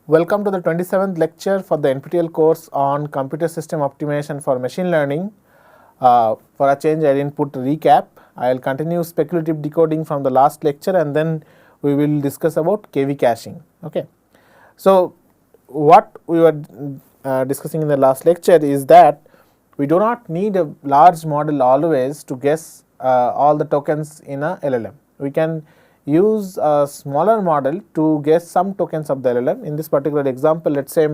Welcome to the 27th lecture for the NPTEL course on computer system optimization for machine learning. For a change, I didn't put recap. I will continue speculative decoding from the last lecture, and then we will discuss about KV caching. Okay. So, what we were discussing in the last lecture is that we do not need a large model always to guess all the tokens in a LLM. We can use a smaller model to guess some tokens of the LLM. In this particular example, let us say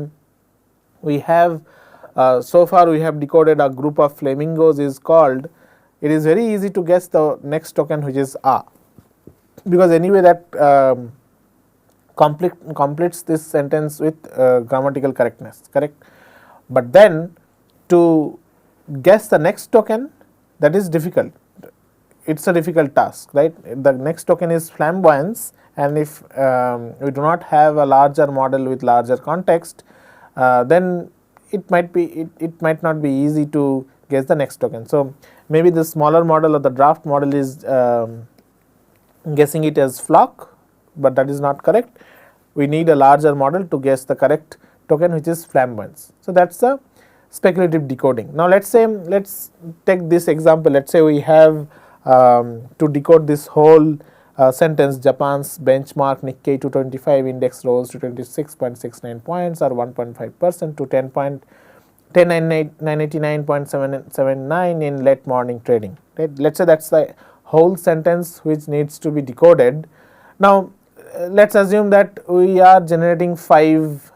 we have so far we have decoded a group of flamingos is called. It is very easy to guess the next token, which is A, because anyway that completes this sentence with grammatical correctness, correct. But then to guess the next token, that is difficult. It's a difficult task, right? The next token is flamboyance, and if we do not have a larger model with larger context, then it might not be easy to guess the next token. So maybe the smaller model or the draft model is guessing it as flock, but that is not correct. We need a larger model to guess the correct token, which is flamboyance. So that's the speculative decoding. Now let's take this example. Let's say we have to decode this whole sentence, Japan's benchmark Nikkei 225 index rose to 26.69 points or 1.5% to 10.989.779 in late morning trading. Right? Let's say that's the whole sentence which needs to be decoded. Now let's assume that we are generating 5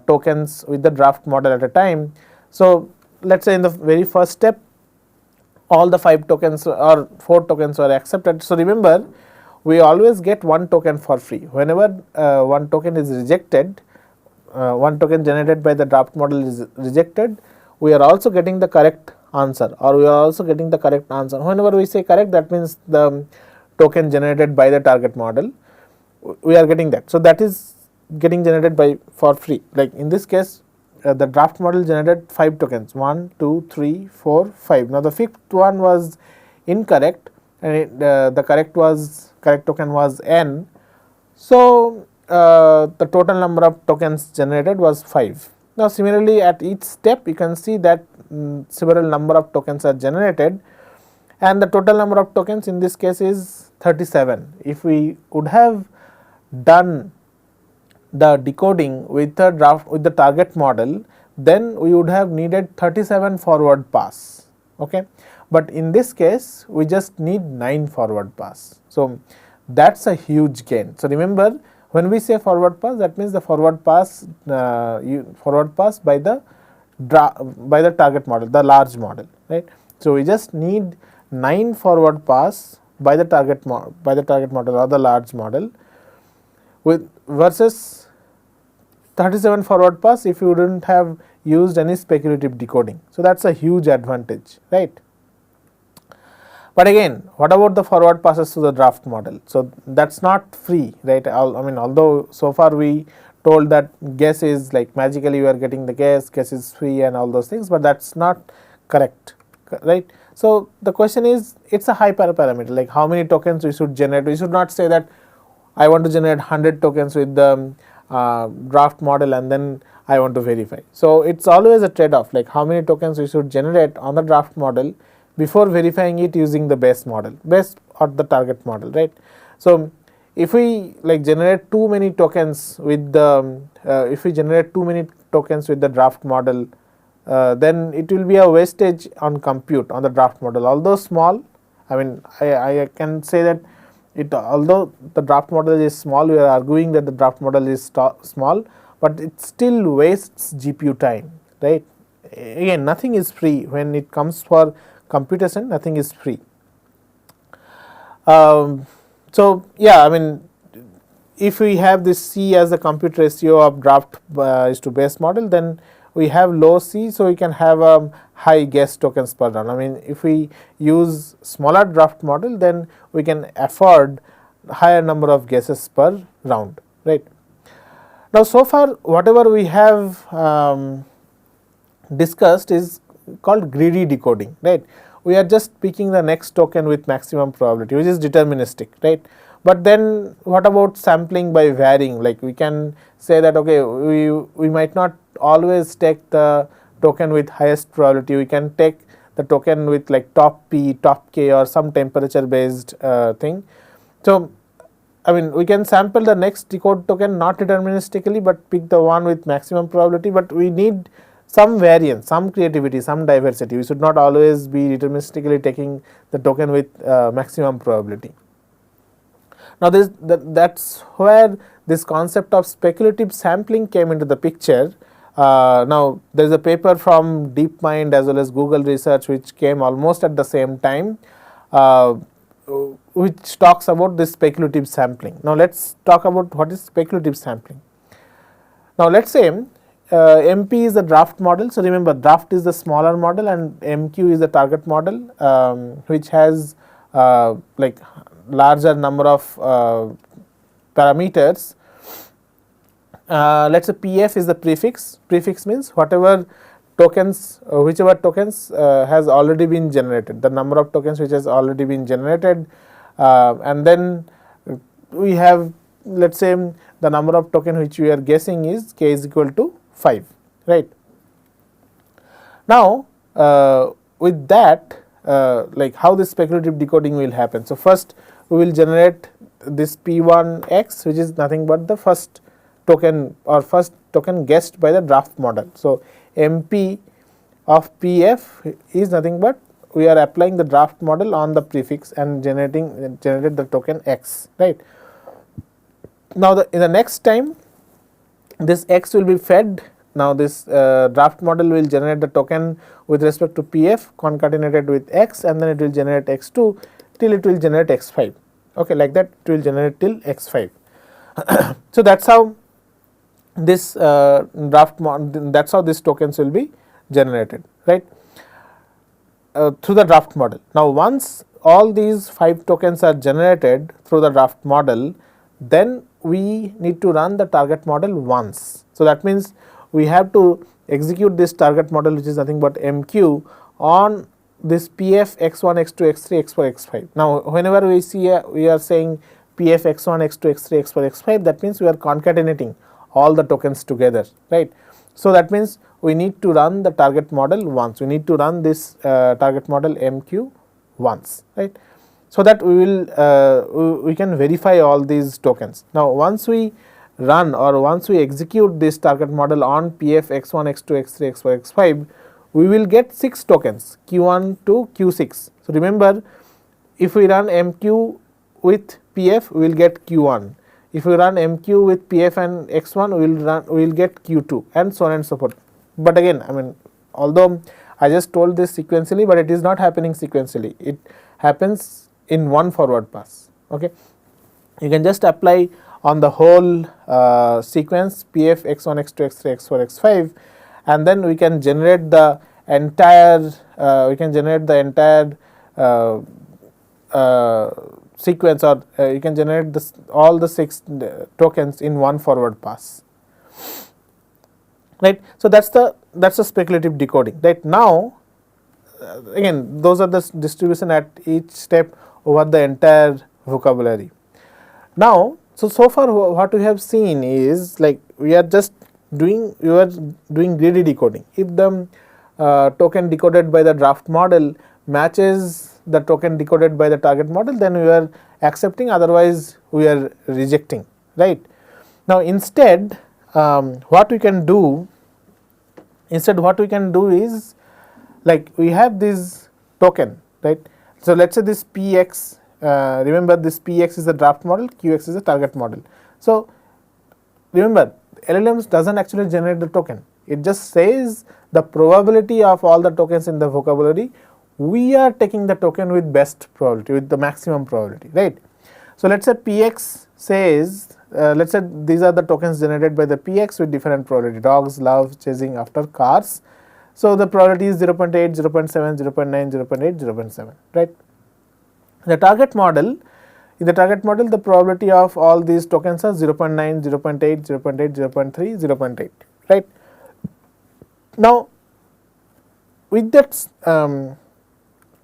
tokens with the draft model at a time. So let's say in the very first step, all the 5 tokens or 4 tokens were accepted. So remember, we always get 1 token for free. Whenever 1 token is rejected, 1 token generated by the draft model is rejected, we are also getting the correct answer, or we are also getting the correct answer. Whenever we say correct, that means the token generated by the target model, we are getting that. So that is getting generated by for free. Like in this case, the draft model generated 5 tokens, 1, 2, 3, 4, 5. Now the 5th one was incorrect, and the correct token was n. So the total number of tokens generated was 5. Now similarly, at each step you can see that several number of tokens are generated, and the total number of tokens in this case is 37. If we would have done the decoding with the target model, then we would have needed 37 forward pass. Okay, but in this case we just need 9 forward pass. So that's a huge gain. So remember, when we say forward pass, that means the forward pass by the target model, the large model, right? So we just need 9 forward pass by the target model or the large model, with versus 37 forward pass if you wouldn't have used any speculative decoding. So that's a huge advantage, right? But again, what about the forward passes to the draft model? So that's not free, right? I mean, although so far we told that guess is like magically you are getting the guess is free and all those things, but that's not correct, right? So the question is, it's a hyperparameter, like how many tokens we should generate. We should not say that I want to generate 100 tokens with the draft model and then I want to verify. So it's always a trade-off, like how many tokens we should generate on the draft model before verifying it using the base model, base or the target model, right? So if we like generate too many tokens with the draft model, then it will be a wastage on compute on the draft model. Although small, I mean I can say that although the draft model is small, we are arguing that the draft model is small, but it still wastes GPU time, right? Again, nothing is free when it comes for computation. Nothing is free. So yeah, I mean, if we have this C as the compute ratio of draft is to base model, then we have low C, so we can have a high guess tokens per round. I mean, if we use smaller draft model, then we can afford higher number of guesses per round, right? Now so far whatever we have discussed is called greedy decoding, right? We are just picking the next token with maximum probability, which is deterministic, right? But then what about sampling by varying? Like we can say that okay, we might not always take the token with highest probability. We can take the token with like top P, top K, or some temperature based thing. So I mean, we can sample the next decode token not deterministically, but pick the one with maximum probability. But we need some variance, some creativity, some diversity. We should not always be deterministically taking the token with maximum probability. Now, that's where this concept of speculative sampling came into the picture. Now, there is a paper from DeepMind as well as Google Research which came almost at the same time, which talks about this speculative sampling. Now, let us talk about what is speculative sampling. Now, let us say MP is the draft model. So, remember draft is the smaller model and MQ is the target model, which has like larger number of parameters. Let us say PF is the prefix. Prefix means whatever tokens, whichever tokens has already been generated, the number of tokens which has already been generated, and then we have, let us say, the number of token which we are guessing is k is equal to 5, right. Now, with that, like how this speculative decoding will happen. So, first we will generate this P1x, which is nothing but the first token or first token guessed by the draft model. So, MP of PF is nothing but we are applying the draft model on the prefix and generated the token x, right. Now, in the next time this x will be fed. Now, this draft model will generate the token with respect to PF concatenated with x, and then it will generate x2 till it will generate x5, okay, like that it will generate till x5. So, that is how this that is how these tokens will be generated, right, through the draft model. Now, once all these 5 tokens are generated through the draft model, then we need to run the target model once. So, that means we have to execute this target model, which is nothing but MQ, on this PF x1, x2, x3, x4, x5. Now, whenever we see we are saying PF x1, x2, x3, x4, x5, that means we are concatenating all the tokens together, right. So, that means we need to run the target model once. We need to run this target model MQ once, right. So, that we will we can verify all these tokens. Now, once we run or once we execute this target model on PF x1, x2, x3, x4, x5, we will get 6 tokens Q1 to Q6. So, remember, if we run MQ with PF, we will get Q1. If we run MQ with PF and x1, we will get Q2, and so on and so forth. But again, I mean, although I just told this sequentially, but it is not happening sequentially. It happens in one forward pass. Okay, you can just apply on the whole sequence PF x1, x2, x3, x4, x5, and then we can generate the entire sequence, or you can generate this all the 6 tokens in one forward pass, right. So, that's the speculative decoding, right. Now, again, those are the distribution at each step over the entire vocabulary. Now, so far what we have seen is like we are doing greedy decoding. If the token decoded by the draft model matches the token decoded by the target model, then we are accepting, otherwise we are rejecting, right. Now, instead what we can do is like we have this token, right. So, let us say this Px, remember this Px is the draft model, Qx is the target model. So, remember LLMs does not actually generate the token, it just says the probability of all the tokens in the vocabulary. We are taking the token with best probability, with the maximum probability, right. So, let us say Px says, let us say these are the tokens generated by the Px with different probability: dogs love chasing after cars. So, the probability is 0.8, 0.7, 0.9, 0.8, 0.7, right. The target model, in the target model, the probability of all these tokens are 0.9, 0.8, 0.8, 0.3, 0.8, right. Now, with that,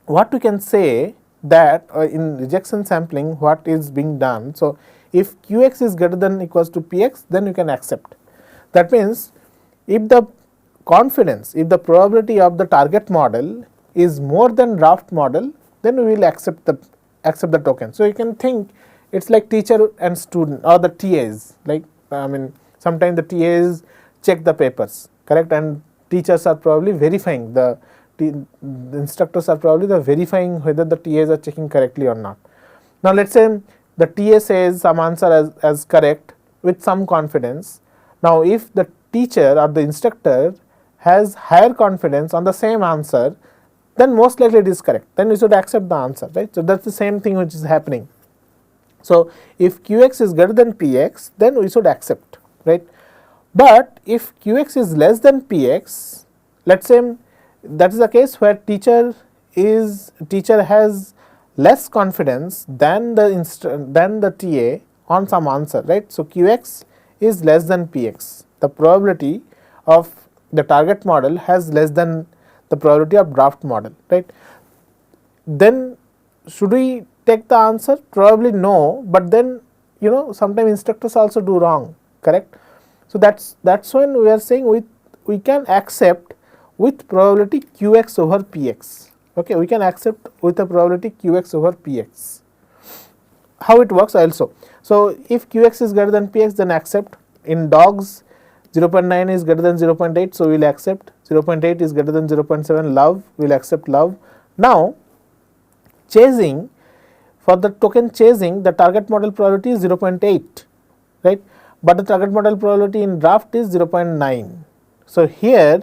what we can say that in rejection sampling what is being done. So, if Qx is greater than equals to Px, then you can accept. That means, if the confidence, if the probability of the target model is more than draft model, then we will accept the token. So, you can think it is like teacher and student or the TAs, like sometimes the TAs check the papers, correct, and teachers are probably verifying the instructors are probably verifying whether the TAs are checking correctly or not. Now, let us say the TA says some answer as correct with some confidence. Now, if the teacher or the instructor has higher confidence on the same answer, then most likely it is correct. Then we should accept the answer, right. So, that is the same thing which is happening. So, if Qx is greater than Px, then we should accept, right. But if Qx is less than Px, let us say that is the case where teacher has less confidence than the TA on some answer, right. So, Qx is less than Px, the probability of the target model has less than the probability of draft model, right. Then should we take the answer? Probably no, but then sometimes instructors also do wrong, correct. So, that is when we are saying we can accept with probability Qx over Px, okay, we can accept with a probability Qx over Px. How it works also? So, if Qx is greater than Px, then accept. In dogs 0.9 is greater than 0.8, so we will accept. 0.8 is greater than 0.7, love, we will accept love. Now, chasing, for the token chasing, the target model probability is 0.8, right, but the target model probability in draft is 0.9. So, here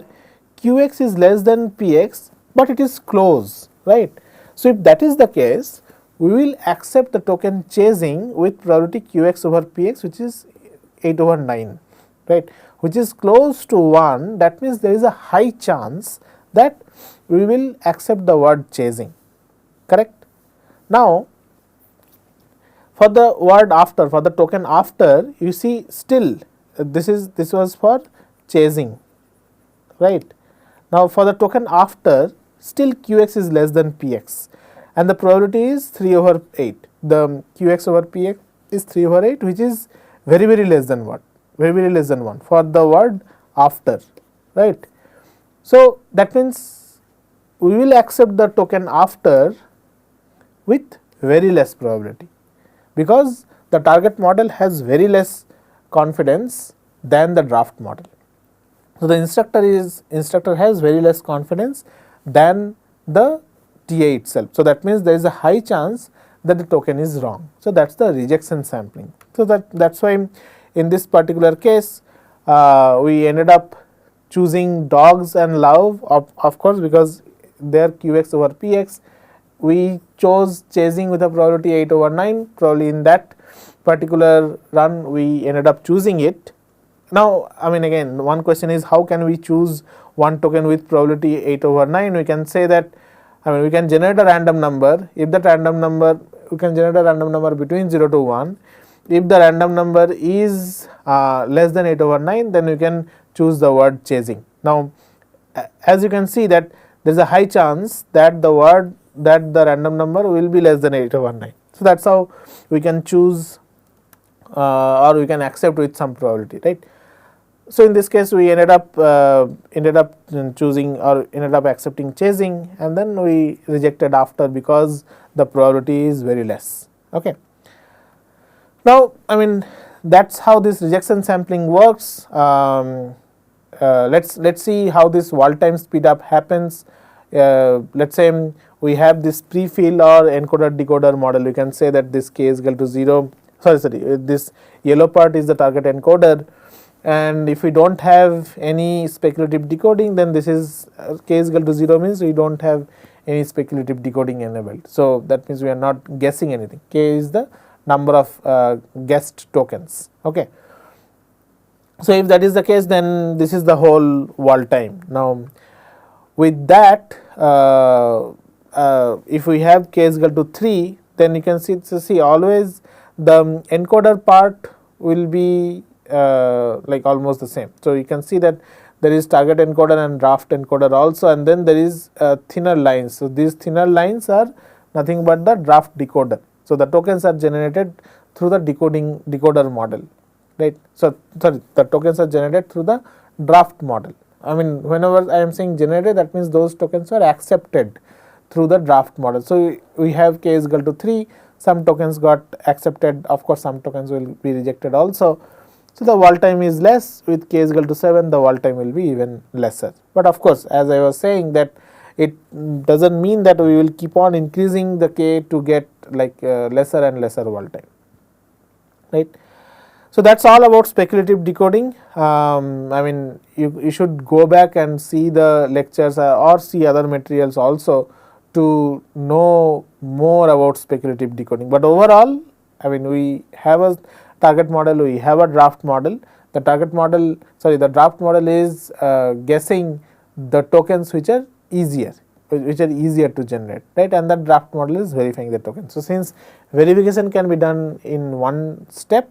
Qx is less than Px, but it is close, right. So, if that is the case, we will accept the token chasing with probability Qx over Px, which is 8 over 9, right, which is close to 1. That means there is a high chance that we will accept the word chasing, correct. Now, for the word after, for the token after, you see still this was for chasing, right. Now, for the token after, still Qx is less than Px and the probability is 3 over 8. The Qx over Px is 3 over 8, which is very less than what? Very less than 1 for the word after, right. So, that means we will accept the token after with very less probability, because the target model has very less confidence than the draft model. So, the instructor has very less confidence than the TA itself. So, that means there is a high chance that the token is wrong. So, that is the rejection sampling. So, that is why in this particular case we ended up choosing dogs and love, of course, because their Qx over Px. We chose chasing with a probability 8 over 9, probably in that particular run we ended up choosing it. Now, again, one question is how can we choose one token with probability 8 over 9? We can say that we can generate a random number. If that random number, we can generate a random number between 0 to 1. If the random number is less than 8 over 9, then we can choose the word chasing. Now, as you can see that there is a high chance that the random number will be less than 8 over 9. So, that is how we can choose or we can accept with some probability, right. So, in this case we ended up choosing or ended up accepting chasing, and then we rejected after because the probability is very less. Okay. Now, that is how this rejection sampling works. Let's see how this wall time speed up happens. Let us say we have this pre-fill or encoder decoder model. We can say that this k is equal to 0. This yellow part is the target encoder, and if we do not have any speculative decoding, then this is k is equal to 0 means we do not have any speculative decoding enabled. So, that means we are not guessing anything. K is the number of guessed tokens. Okay. So, if that is the case, then this is the whole wall time. Now, with that, if we have k is equal to 3, then you can see always the encoder part will be like almost the same. So, you can see that there is target encoder and draft encoder also, and then there is thinner lines. So, these thinner lines are nothing but the draft decoder. So the tokens are generated through the decoder model, right? So sorry, the tokens are generated through the draft model. I mean, whenever I am saying generated, that means those tokens are accepted through the draft model. So we have k is equal to 3, some tokens got accepted, of course some tokens will be rejected also. So the wall time is less, with k is equal to 7, the wall time will be even lesser. But of course, as I was saying, that it doesn't mean that we will keep on increasing the k to get like lesser and lesser wall time, right. So that's all about speculative decoding. I mean, you should go back and see the lectures or see other materials also to know more about speculative decoding. But overall, I mean, we have a target model, we have a draft model. The draft model is guessing the tokens which are easier to generate, right, and the draft model is verifying the token. So since verification can be done in one step,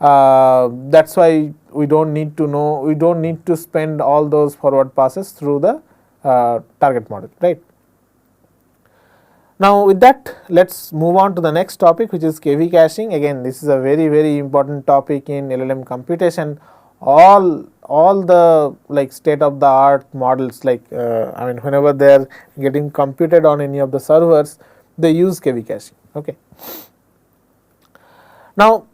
that's why we don't need to spend all those forward passes through the target model, right. Now with that, let's move on to the next topic, which is KV caching. Again, this is a very important topic in LLM computation. All the like state of the art models, like I mean, whenever they are getting computed on any of the servers, they use KV caching. Okay. Now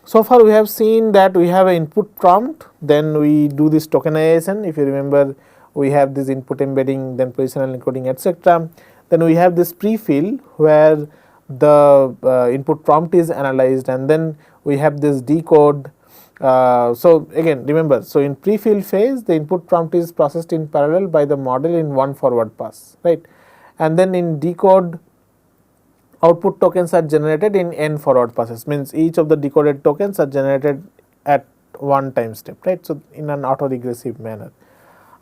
so far we have seen that we have an input prompt, then we do this tokenization. If you remember, we have this input embedding, then positional encoding, etc. Then we have this prefill where the input prompt is analyzed, and then we have this decode. So again, remember, so in prefill phase, the input prompt is processed in parallel by the model in one forward pass, right, and then in decode, output tokens are generated in n forward passes, means each of the decoded tokens are generated at one time step, right. So in an auto-regressive manner.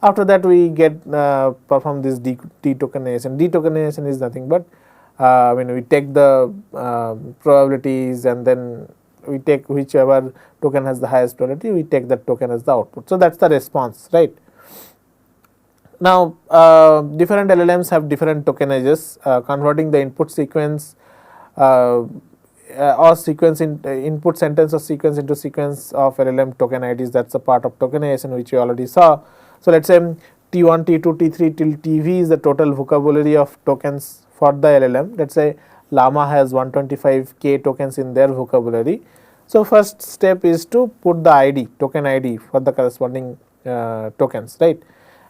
After that, we get perform this detokenization. Detokenization is nothing but when we take the probabilities, and then we take whichever token has the highest probability, we take that token as the output. So that's the response, right. Now different LLMs have different tokenages. Converting the input sequence or sequence in input sentence or sequence into sequence of LLM token IDs, that's a part of tokenization which we already saw. So let's say T1, T2, T3 till TV is the total vocabulary of tokens for the LLM. Let's say Llama has 125k tokens in their vocabulary. So first step is to put the ID, token ID for the corresponding tokens, right,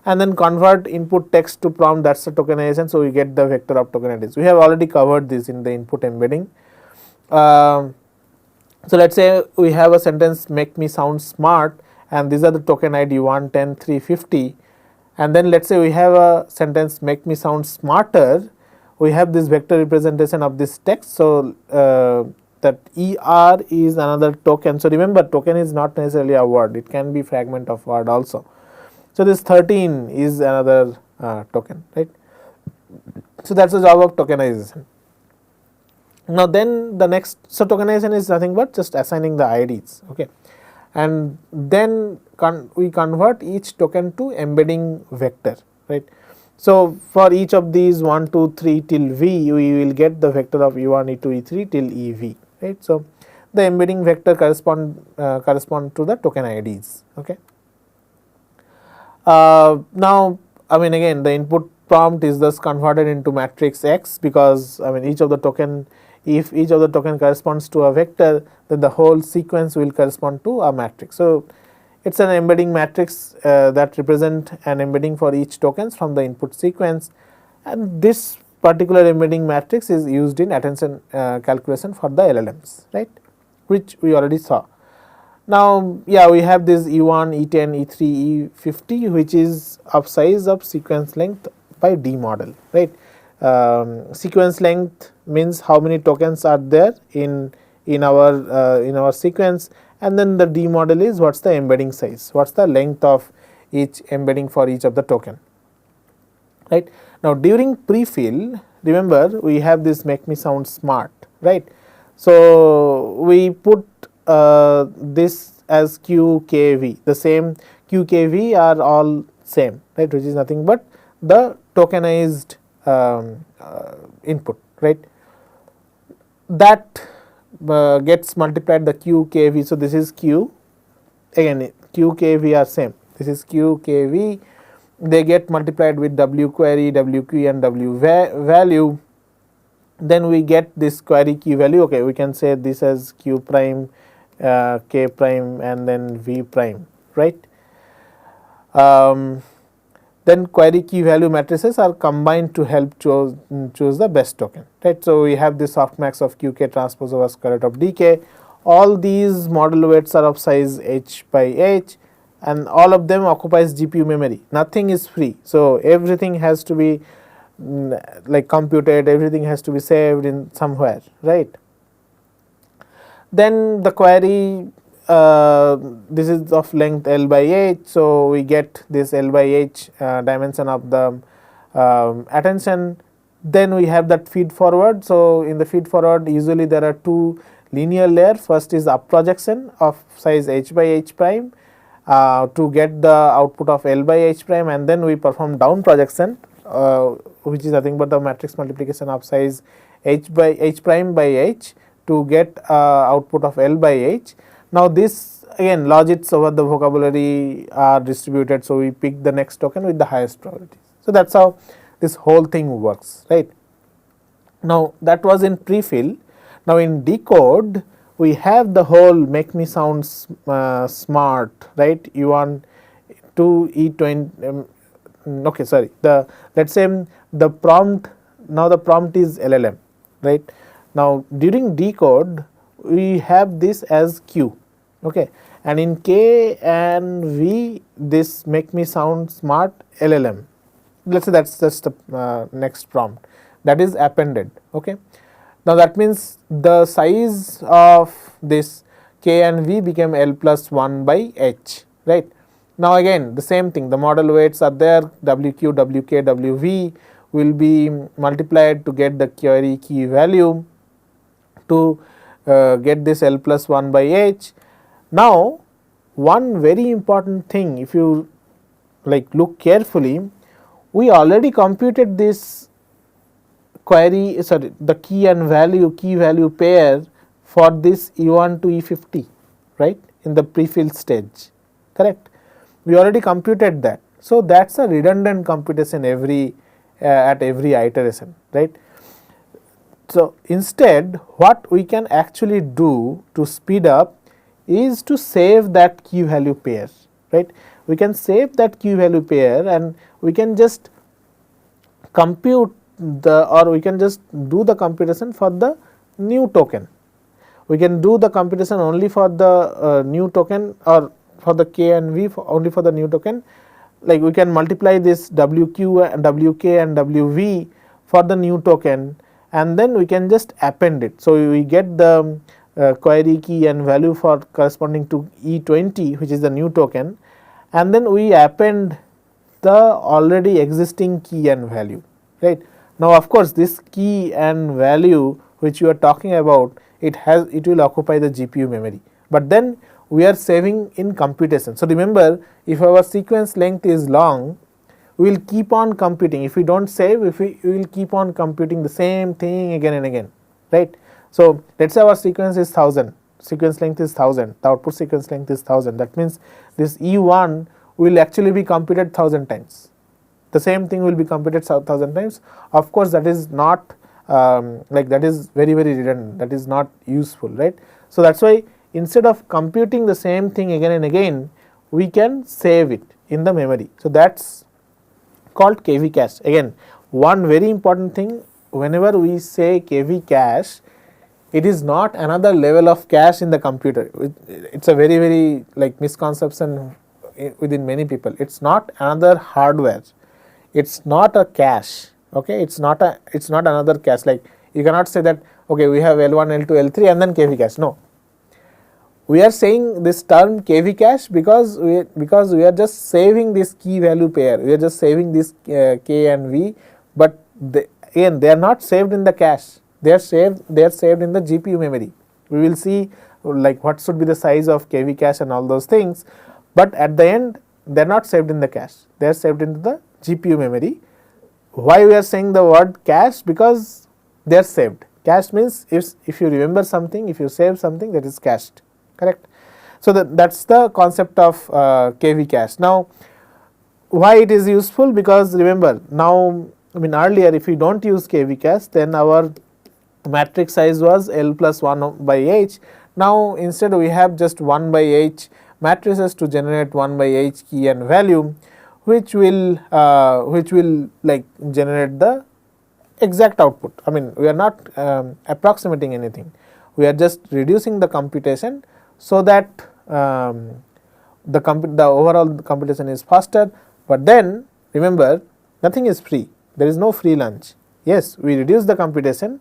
and then convert input text to prompt, that's the tokenization. So we get the vector of token IDs. We have already covered this in the input embedding. So let's say we have a sentence, make me sound smart, and these are the token ID 1, 10, 3, 50, and then let's say we have a sentence, make me sound smarter. We have this vector representation of this text. So that ER is another token. So remember, token is not necessarily a word, it can be fragment of word also. So this 13 is another token, right. So that's the job of tokenization. Now then the next, so tokenization is nothing but just assigning the IDs, okay, and then we convert each token to embedding vector, right. So for each of these 1, 2, 3 till V, we will get the vector of E1, E2, E3 till EV, right. So the embedding vector correspond to the token IDs, okay. Now I mean, again, the input prompt is thus converted into matrix X, because I mean each of the token, if each of the token corresponds to a vector, then the whole sequence will correspond to a matrix. So it's an embedding matrix that represent an embedding for each tokens from the input sequence, and this particular embedding matrix is used in attention calculation for the LLMs, right, which we already saw. Now yeah, we have this E1, E10, E3, E50, which is of size of sequence length by D model, right. Sequence length means how many tokens are there in our sequence, and then the D model is what's the embedding size, what's the length of each embedding for each of the token, right. Now during prefill, remember we have this make me sound smart, right. So we put this as QKV, the same QKV are all same, right, which is nothing but the tokenized input, right. That gets multiplied the q k v. So this is q, again q k v are same, this is q k v, they get multiplied with w query, w q and w value. Then we get this query key value. Okay, we can say this as q prime, k prime and then v prime, right. Then query key value matrices are combined to help choose the best token, right. So we have this softmax of qk transpose over square root of dk. All these model weights are of size h by h and all of them occupies GPU memory. Nothing is free, so everything has to be like computed, everything has to be saved in somewhere, right. Then the query, this is of length L by h, so we get this L by h dimension of the attention. Then we have that feed forward. So in the feed forward usually there are two linear layers. First is up projection of size h by h prime to get the output of L by h prime, and then we perform down projection which is nothing but the matrix multiplication of size h by h prime by h to get output of L by h. Now this again logits over the vocabulary are distributed, so we pick the next token with the highest probability. So that's how this whole thing works, right. Now that was in prefill. Now in decode we have the whole make me sound smart, right. You want to E20 okay, sorry, the let's say the prompt, now the prompt is LLM, right. Now during decode we have this as q, okay, and in k and v this make me sound smart LLM, let's say that's just the next prompt that is appended, okay. Now that means the size of this k and v became L plus 1 by h, right. Now again the same thing, the model weights are there, wq, wk, wv will be multiplied to get the query key value to get this L plus 1 by h. Now one very important thing, if you like look carefully, we already computed this query, sorry, the key and value, key value pair for this E1 to E50, right, in the prefill stage, correct. We already computed that. So that's a redundant computation every at every iteration, right. So instead what we can actually do to speed up is to save that key value pair, right. We can save that key value pair and we can just compute the, or we can just do the computation for the new token. We can do the computation only for the new token, or for the k and v only for the new token, like we can multiply this wq and wk and wv for the new token and then we can just append it. So we get the query key and value for corresponding to E20, which is the new token, and then we append the already existing key and value, right. Now of course this key and value which you are talking about, it will occupy the GPU memory, but then we are saving in computation. So remember, if our sequence length is long, we will keep on computing. If we don't save, we will keep on computing the same thing again and again, right. So let's say our sequence is 1000, sequence length is 1000, the output sequence length is 1000, that means this E1 will actually be computed 1000 times. The same thing will be computed 1000 times. Of course that is not like that is very redundant, that is not useful, right. So that's why instead of computing the same thing again and again, we can save it in the memory. So that's called KV cache. Again, one very important thing, whenever we say KV cache, it is not another level of cache in the computer. It's a very like misconception within many people. It's not another hardware, it's not a cache, okay. It's not another cache. Like you cannot say that okay, we have L1, L2, L3 and then KV cache. No, we are saying this term KV cache because we are just saving this key value pair, we are just saving this k and v, but again they are not saved in the cache, they are saved in the GPU memory. We will see like what should be the size of KV cache and all those things, but at the end they are not saved in the cache, they are saved into the GPU memory. Why we are saying the word cache? Because they are saved. Cached means if you remember something, if you save something, that is cached, correct. So that's the concept of KV cache. Now why it is useful? Because remember, now I mean earlier if we don't use KV cache, then our matrix size was L plus 1 by H. Now instead we have just 1 by H matrices to generate 1 by H key and value, which will like generate the exact output. I mean we are not approximating anything, we are just reducing the computation so that the overall computation is faster. But then remember, nothing is free, there is no free lunch. Yes, we reduce the computation,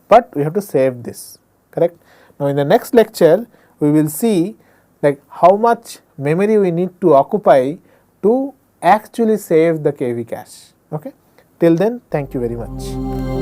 but we have to save this, correct. Now in the next lecture we will see like how much memory we need to occupy to actually save the KV cache. Okay. Till then, thank you very much.